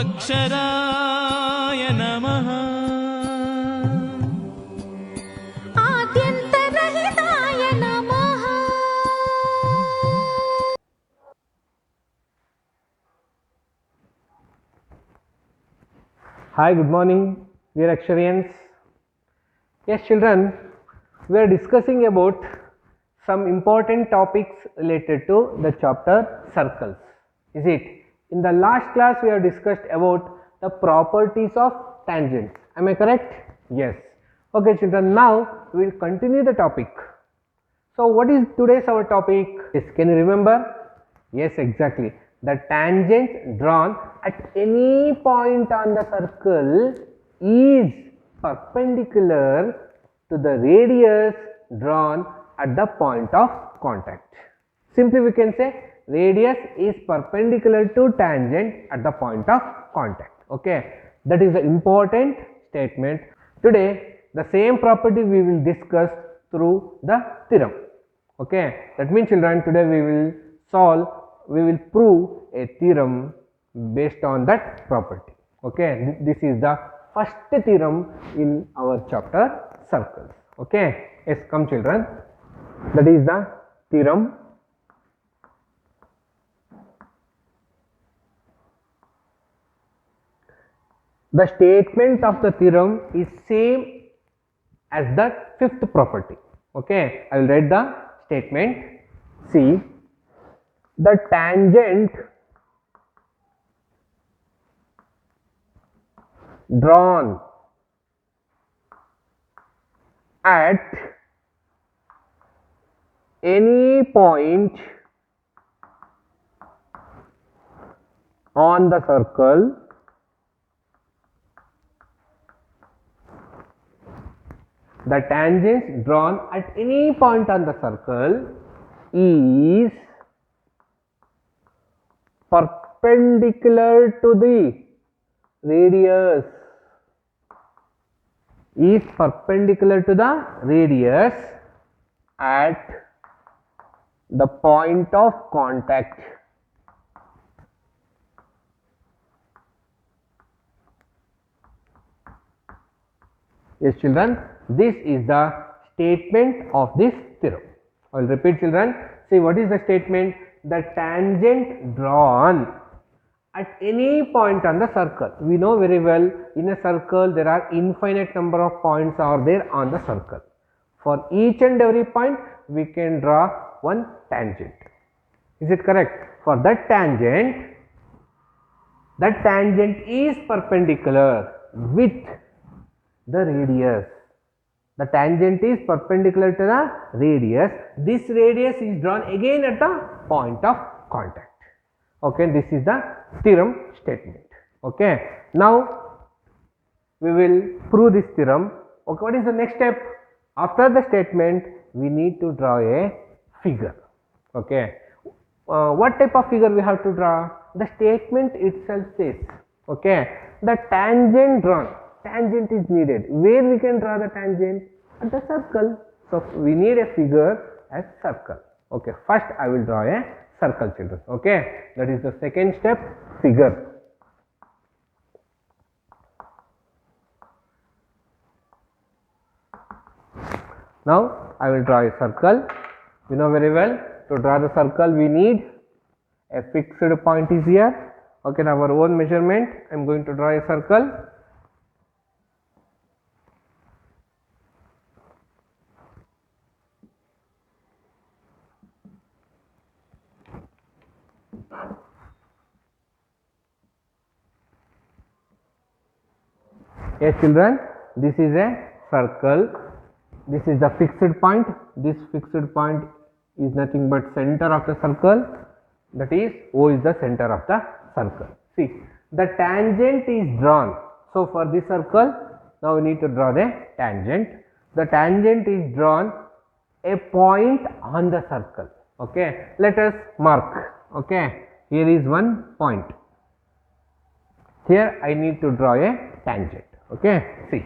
अक्षराय नमः आद्यन्तरहिताय नमः। Hi, good morning, dear Aksharians. Yes, children, we are discussing about some important topics related to the chapter circles. Is it? In the last class, we have discussed about the properties of tangents. Am I correct? Yes. Okay, children, now we will continue the topic. So, what is today's our topic? Yes, can you remember? Yes, exactly. The tangent drawn at any point on the circle is perpendicular to the radius drawn at the point of contact. Simply we can say radius is perpendicular to tangent at the point of contact. Okay, that is the important statement. Today the same property we will discuss through the theorem. Okay, that means children, today we will prove a theorem based on that property. Okay, this is the first theorem in our chapter circles. Okay, yes, come children, that is the theorem. The statement of the theorem is same as the fifth property. Okay, I will write the statement. See, the tangent drawn at any point on the circle the tangents drawn at any point on the circle is perpendicular to the radius at the point of contact. Yes, children, this is the statement of this theorem. I will repeat, children. See, what is the statement? The tangent drawn at any point on the circle. We know very well, in a circle there are infinite number of points are there on the circle. For each and every point we can draw one tangent. Is it correct? For that tangent is perpendicular with the radius. The tangent is perpendicular to the radius. This radius is drawn again at the point of contact. Okay, this is the theorem statement. Okay, now we will prove this theorem. Okay, what is the next step? After the statement, we need to draw a figure. Okay, what type of figure we have to draw? The statement itself says, okay, the tangent drawn. Tangent is needed. Where we can draw the tangent? At the circle. So we need a figure as circle. Okay, first I will draw a circle, children. Okay, that is the second step, figure. Now I will draw a circle. You know very well, to draw the circle we need a fixed point is here. Okay, now our own measurement, I am going to draw a circle. Yes, children, this is a circle. This is the fixed point. This fixed point is nothing but center of the circle. That is, O is the center of the circle. See, the tangent is drawn. So for this circle, now we need to draw the tangent. The tangent is drawn a point on the circle. Okay, let us mark. Okay, here is one point. Here I need to draw a tangent. Okay, see.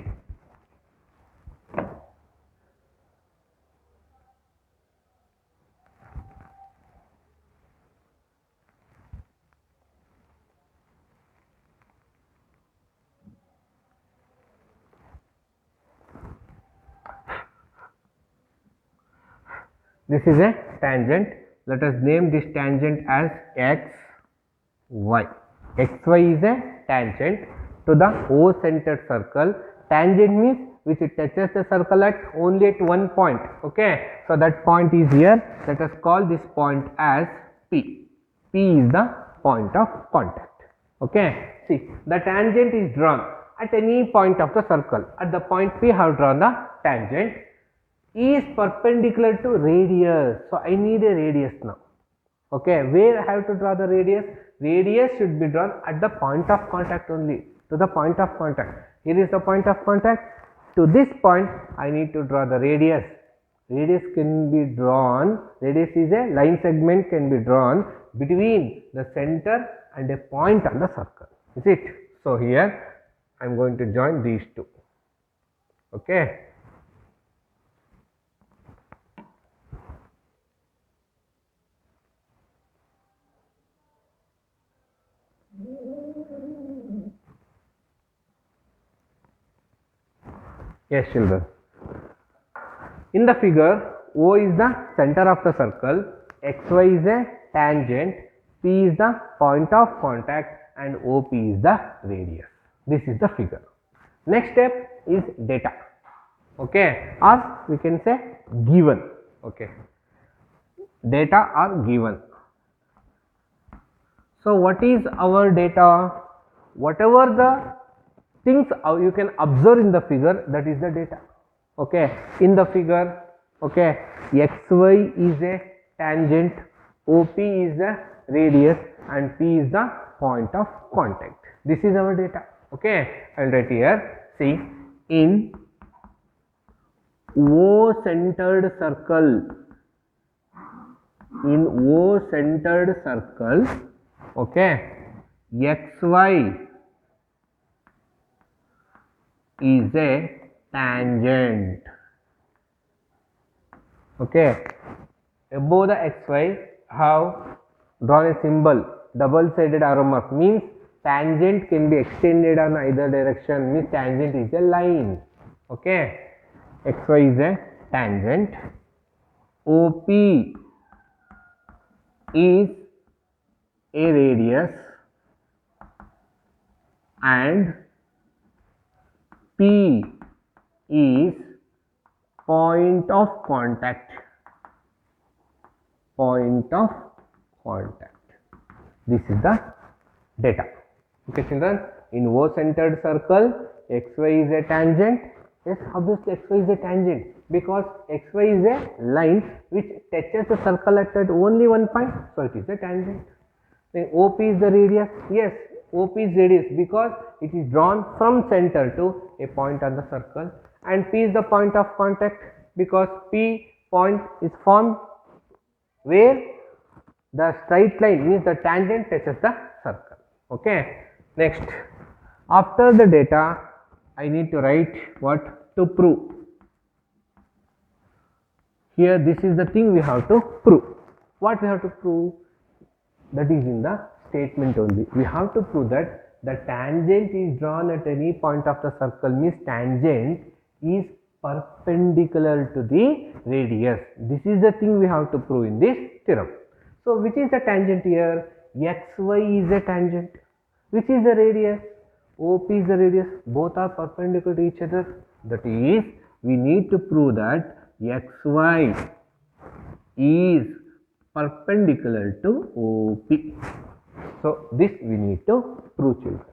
This is a tangent. Let us name this tangent as x, y. xy is a tangent to the O-centered circle. Tangent means which it touches the circle at only at one point. Okay, so that point is here. Let us call this point as P. P is the point of contact. Okay, see, the tangent is drawn at any point of the circle. At the point P, I have drawn the tangent. E is perpendicular to radius. So I need a radius now. Okay, where I have to draw the radius? Radius should be drawn at the point of contact only. To the point of contact. Here is the point of contact. To this point, I need to draw the radius. Radius can be drawn. Radius is a line segment can be drawn between the center and a point on the circle. Is it? So here I am going to join these two. Okay. Yes, children. In the figure, O is the center of the circle, xy is a tangent, P is the point of contact and OP is the radius. This is the figure. Next step is data. Okay, or we can say given. Okay, data are given. So what is our data? Whatever the things you can observe in the figure, that is the data. Okay, in the figure, okay, xy is a tangent, OP is the radius and P is the point of contact. This is our data. Okay, I will write here. See, in O-centered circle, okay, xy is a tangent. Okay, above the xy have drawn a symbol, double sided arrow mark, means tangent can be extended on either direction, means tangent is a line. Okay, xy is a tangent, OP is a radius and P is point of contact. This is the data. Okay, children, in O-centered circle, xy is a tangent. Yes, obviously xy is a tangent because xy is a line which touches the circle at only one point, so it is a tangent. Then OP is the radius. Yes, OP is radius because it is drawn from center to a point on the circle, and P is the point of contact because P point is formed where the straight line, means the tangent touches the circle. Okay. Next, after the data, I need to write what to prove. Here, this is the thing we have to prove. What we have to prove? That is in the statement only. We have to prove that the tangent is drawn at any point of the circle, means tangent is perpendicular to the radius. This is the thing we have to prove in this theorem. So, which is the tangent here? xy is a tangent. Which is the radius? OP is the radius. Both are perpendicular to each other. That is, we need to prove that xy is perpendicular to OP. So, this we need to prove, children.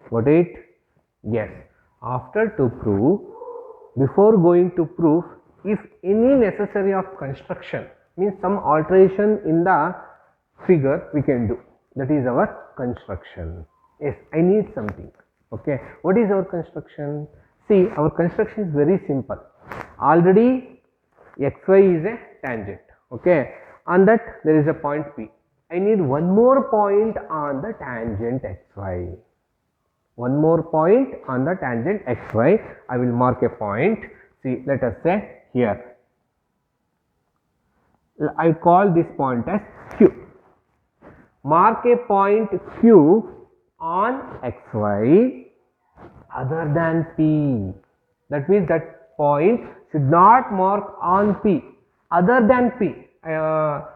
What it? Yes. After to prove, before going to proof, if any necessary of construction, means some alteration in the figure we can do. That is our construction. Yes, I need something. Okay. What is our construction? See, our construction is very simple. Already xy is a tangent. Okay. On that there is a point P. I need one more point on the tangent xy. One more point on the tangent xy. I will mark a point. See, let us say here. I call this point as Q. Mark a point Q on xy other than P. That means that point should not mark on P. other than P,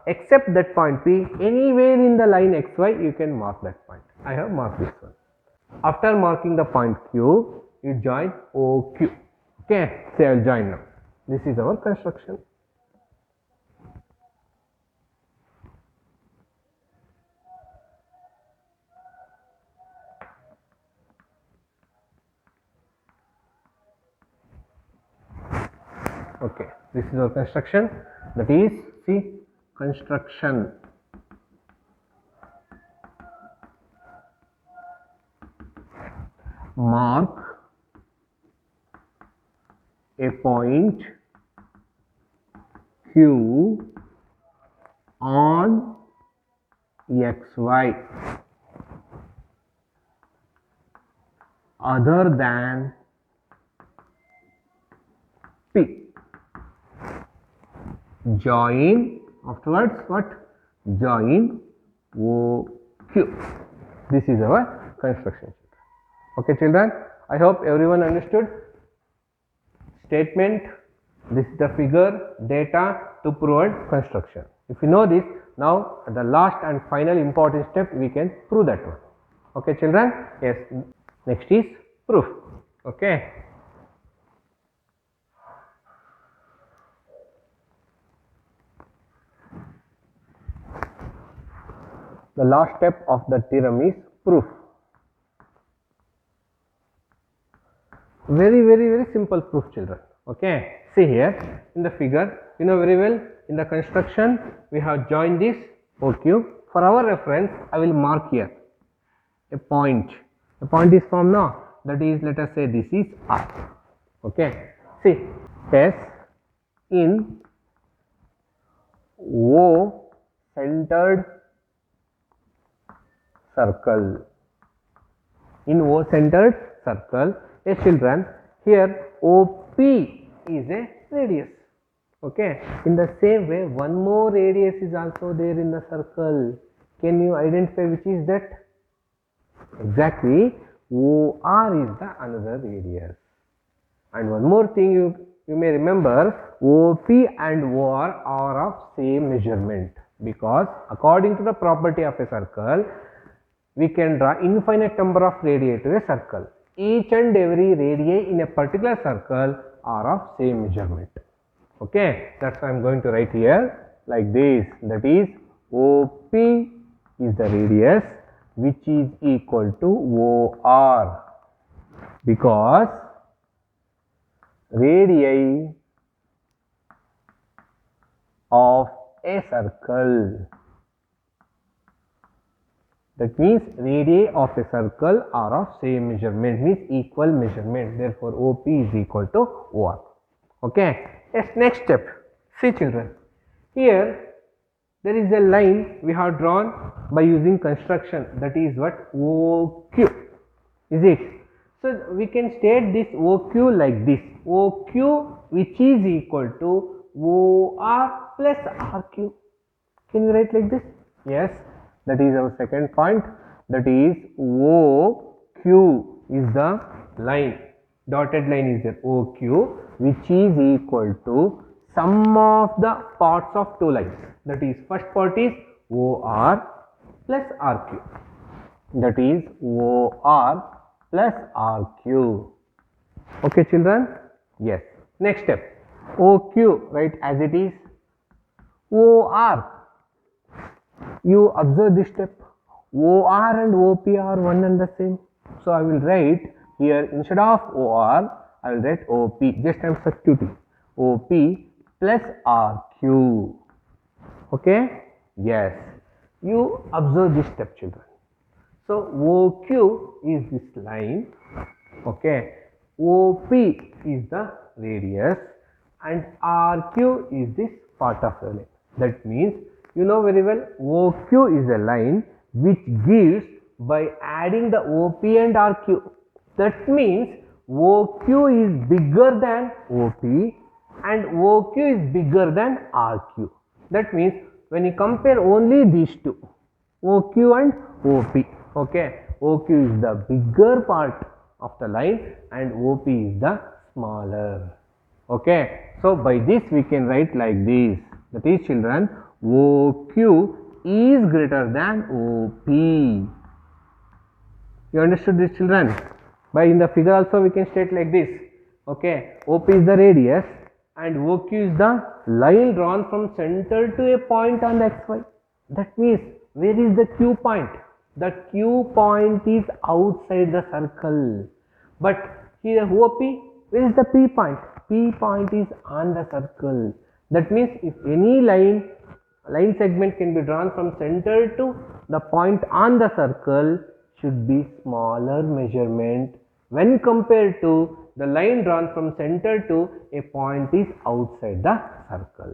except that point P, anywhere in the line xy you can mark that point. I have marked this one. After marking the point Q, you join OQ. Okay, say I will join now. This is our construction. Okay, this is our construction, that is, see, construction. Mark a point Q on xy other than P. Join, afterwards what? Join OQ. This is our construction. Okay children, I hope everyone understood. Statement, this is the figure, data to prove construction. If you know this, now at the last and final important step we can prove that one. Okay children, yes, next is proof. Okay. The last step of the theorem is proof. Very simple proof children. Okay, see here in the figure, you know very well, in the construction we have joined this OQ. For our reference, I will mark here a point. A point is formed now, that is, let us say this is R. Okay, see, S in O centered circle. In O centered circle, yes children, here OP is a radius. Okay, in the same way one more radius is also there in the circle. Can you identify which is that? Exactly, OR is the another radius. And one more thing you may remember, OP and OR are of same measurement, because according to the property of a circle, we can draw infinite number of radii to a circle. Each and every radii in a particular circle are of same measurement. Okay, that's why I am going to write here like this, that is, OP is the radius which is equal to OR, because radii of a circle, that means radii of a circle are of same measurement, means equal measurement, therefore OP is equal to OR. Okay, yes, next step, see children, here there is a line we have drawn by using construction, that is what? OQ, is it? So we can state this OQ like this, OQ which is equal to OR plus RQ. Can you write like this? Yes, that is our second point, that is OQ is the line, dotted line is there, OQ which is equal to sum of the parts of two lines, that is, first part is OR plus RQ, that is OR plus RQ. Okay children, yes. Next step, OQ, write as it is. OR, you observe this step, OR and OP are one and the same. So I will write here, instead of OR, I will write OP, just I am substituting OP plus RQ. Okay, yes, you observe this step children. So OQ is this line, okay, OP is the radius and RQ is this part of the line. That means, you know very well, OQ is a line which gives by adding the OP and RQ. That means OQ is bigger than OP and OQ is bigger than RQ. That means when you compare only these two, OQ and OP, okay, OQ is the bigger part of the line and OP is the smaller. Okay, so by this we can write like this. That is, children, OQ is greater than OP. You understood this, children? By in the figure also we can state like this. Okay, OP is the radius and OQ is the line drawn from center to a point on the xy. That means, where is the Q point? The Q point is outside the circle. But here OP, where is the P point? P point is on the circle. That means, if any line segment can be drawn from center to the point on the circle, should be smaller measurement when compared to the line drawn from center to a point is outside the circle.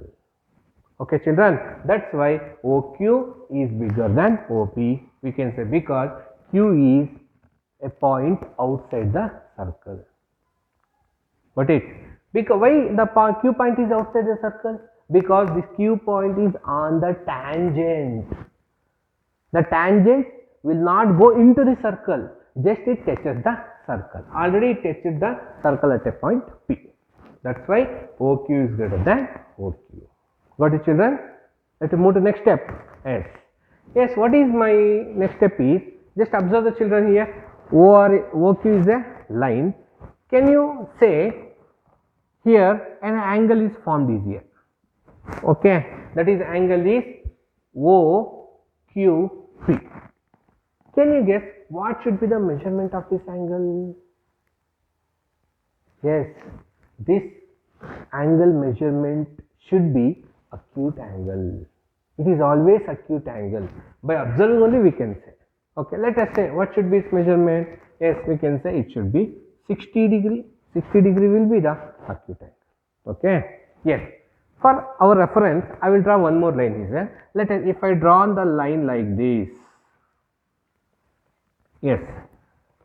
Okay, children, that's why OQ is bigger than OP. We can say because Q is a point outside the circle. But because why the Q point is outside the circle? Because this Q point is on the tangent. The tangent will not go into the circle, just it touches the circle. Already it touches the circle at a point P. That's why OQ is greater than OQ. Got it, children? Let us move to next step. Yes, what is my next step is, just observe the children here. OQ is a line. Can you say here an angle is formed is here? Okay, that is angle is OQP. Can you guess what should be the measurement of this angle? Yes, this angle measurement should be acute angle. It is always acute angle. By observing only we can say. Okay, let us say what should be its measurement. Yes, we can say it should be 60 degree. 60 degree will be the acute angle. Okay, yes. For our reference, I will draw one more line here. Let us, if I draw the line like this. Yes,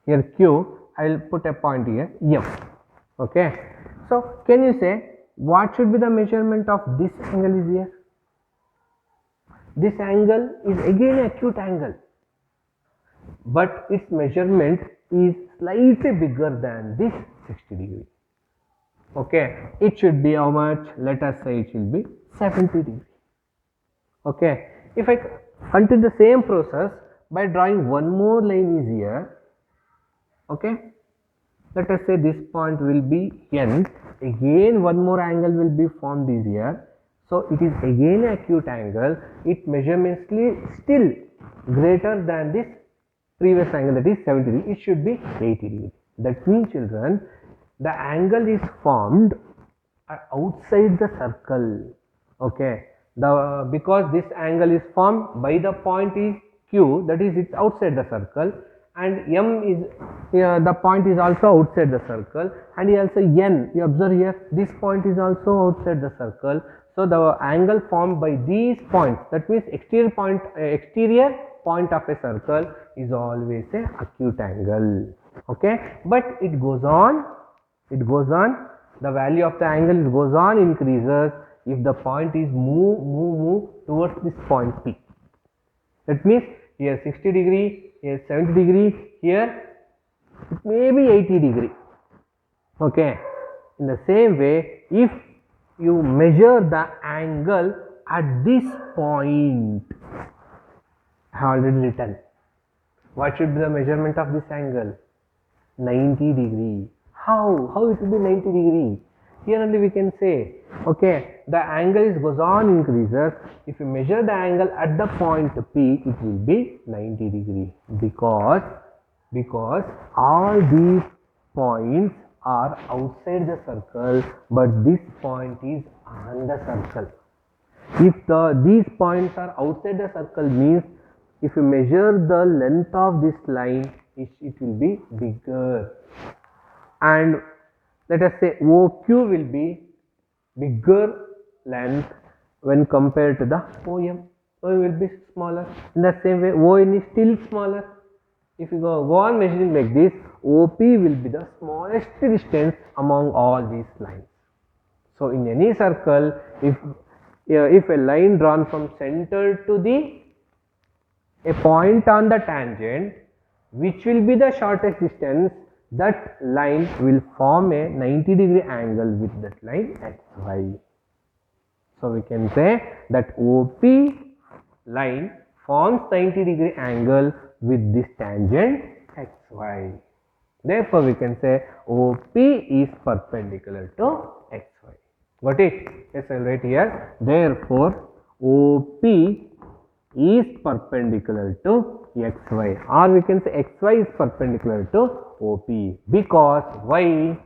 here Q, I will put a point here, M. Okay, so can you say what should be the measurement of this angle is here? This angle is again acute angle, but its measurement is slightly bigger than this 60 degree. Okay, it should be how much? Let us say it will be 70 degree. Okay, if I continue the same process by drawing one more line is here. Okay, let us say this point will be N. Again one more angle will be formed is here. So it is again acute angle. Its measurement still greater than this previous angle, that is 70 degree. It should be 80 degree. That means, children, the angle is formed outside the circle. Okay, because this angle is formed by the point is Q, that is it's outside the circle, and M is the point is also outside the circle, and also N, you observe here, this point is also outside the circle. So the angle formed by these points, that means exterior point of a circle, is always a acute angle. Okay, but it goes on, the value of the angle goes on increases if the point is move towards this point P. That means here 60 degree, here 70 degree, here it may be 80 degree. Okay, in the same way, if you measure the angle at this point, I have already written what should be the measurement of this angle? 90 degree. How it will be 90 degree? Here only we can say, okay, the angle goes on increases. If you measure the angle at the point P, it will be 90 degree, because all these points are outside the circle, but this point is on the circle. If these points are outside the circle, means if you measure the length of this line, it will be bigger, and let us say OQ will be bigger length when compared to the OM. OM will be smaller. In the same way, ON is still smaller. If you go on measuring like this, OP will be the smallest distance among all these lines. So in any circle, if a line drawn from center to a point on the tangent, which will be the shortest distance, that line will form a 90 degree angle with that line XY. So we can say that OP line forms 90-degree angle with this tangent XY. Therefore, we can say OP is perpendicular to XY. Got it? Yes, I will write here. Therefore, OP is perpendicular to XY, or we can say XY is perpendicular to OP because why?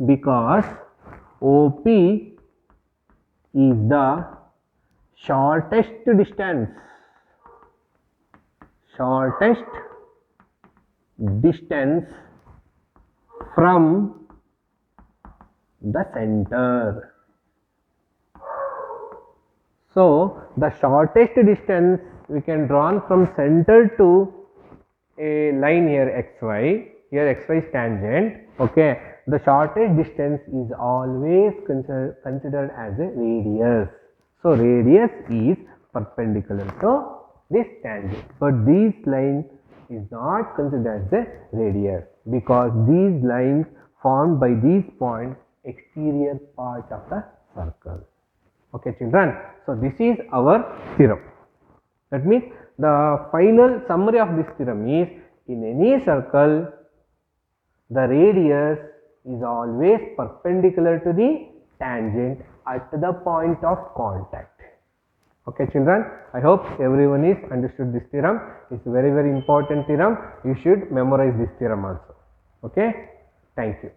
Because OP is the shortest distance from the center. So the shortest distance we can draw from center to a line here xy. Here xy is tangent. Okay, the shortest distance is always considered as a radius. So radius is perpendicular to this tangent, but this line is not considered as a radius because these lines formed by these points exterior part of the circle. Okay, children. So this is our theorem. That means the final summary of this theorem is, in any circle, the radius is always perpendicular to the tangent at the point of contact. Okay, children. I hope everyone is understood this theorem. It's a very important theorem. You should memorize this theorem also. Okay. Thank you.